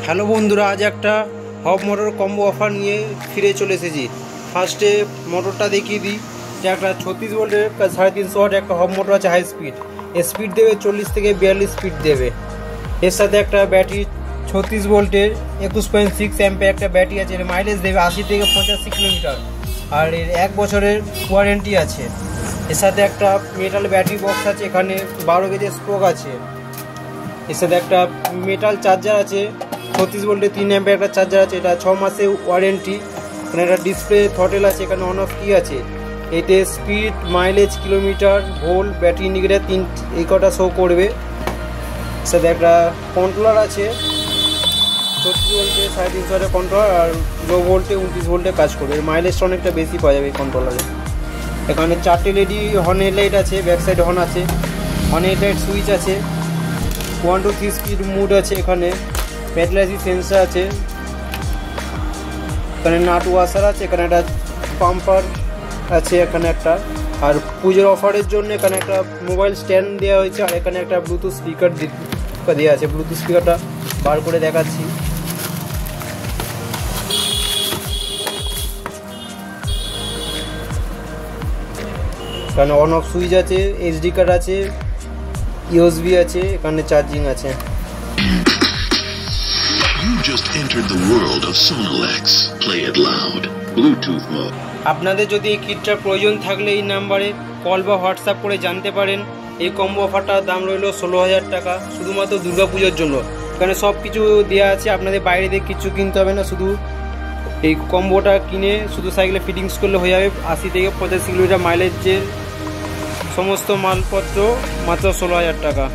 Hello বন্ধুরা, আজ একটা হব মোটর কম্বো অফার নিয়ে ফিরে চলে এসেছি। ফার্স্টে মোটরটা দেখিয়ে দিই যে একটা 36 ভোল্টের 350 ওয়াট একটা হব মোটর আছে, হাই স্পিড। স্পিড দেবে 40 থেকে 42 স্পিড দেবে। এর সাথে একটা ব্যাটারি 36 ভোল্টের 21.6 অ্যাম্পের একটা ব্যাটারি আছে, এর মাইলেজ দেবে 80 থেকে 85 কিলোমিটার, আর এর 1 বছরের ওয়ারেন্টি আছে। এর সাথে একটা মেটাল ব্যাটারি বক্স আছে, এখানে 12 গেজের স্ট্রোক আছে। এর সাথে একটা মেটাল চার্জার আছে, 36 ভোল্টের 3 অ্যাম্পের একটা চার্জার আছে, এটা 6 মাসের ওয়ারেন্টি। এখানে একটা ডিসপ্লে থ্রটেল আছে, এখানে অন অফ কি আছে, এতে speed, mileage, kilometre, volt, battery indicator এই কটা শো করবে। সাথে একটা কন্ট্রোলার আছে, 36 ভোল্টে 350 ওয়াটের কন্ট্রোলার, আর লো ভোল্টে 29 ভোল্টে কাজ করবে। এর মাইলেজটা অনেকটা বেশি পাওয়া যাবে এই কন্ট্রোলারে। এখানে 4টে লেডি হর্ন হেডলাইট আছে, ব্যাক সাইড হর্ন আছে, হর্ন হেডলাইট সুইচ আছে, 1 to 3 স্পিড মুড আছে, এখানে প্যাডলাইসি সেন্সার আছে, এখানে নাট ওয়াশার আছে, এখানে একটা পাম্পার আছে, এখানে একটা। আর পুজোর অফারের জন্য এখানে একটা মোবাইল স্ট্যান্ড দেওয়া হয়েছে, আর এখানে একটা ব্লুটুথ স্পিকার দেওয়া আছে। ব্লুটুথ স্পিকারটা বার করে দেখাচ্ছি। এখানে অন অফ সুইচ আছে, এইচডি কার্ড আছে, ইউএসবি আছে, এখানে চার্জিং আছে। You just entered the world of Sonalex. Play it loud. Bluetooth mode. আপনাদের যদি এই কিটটার প্রয়োজন থাকলে এই নাম্বারে কল বা হোয়াটসঅ্যাপ করে জানতে পারেন। এই কম্বো অফারটার দাম রইল 16,000 টাকা, শুধুমাত্র দুর্গাপুজোর জন্য। এখানে সব কিছু দেওয়া আছে, আপনাদের বাইরে দিয়ে কিছু কিনতে হবে না, শুধু এই কম্বোটা কিনে শুধু সাইকেলে ফিটিংস করলে হয়ে যাবে। 80 থেকে 85 কিলোমিটার মাইলেজের সমস্ত মালপত্র মাত্র 16,000 টাকা।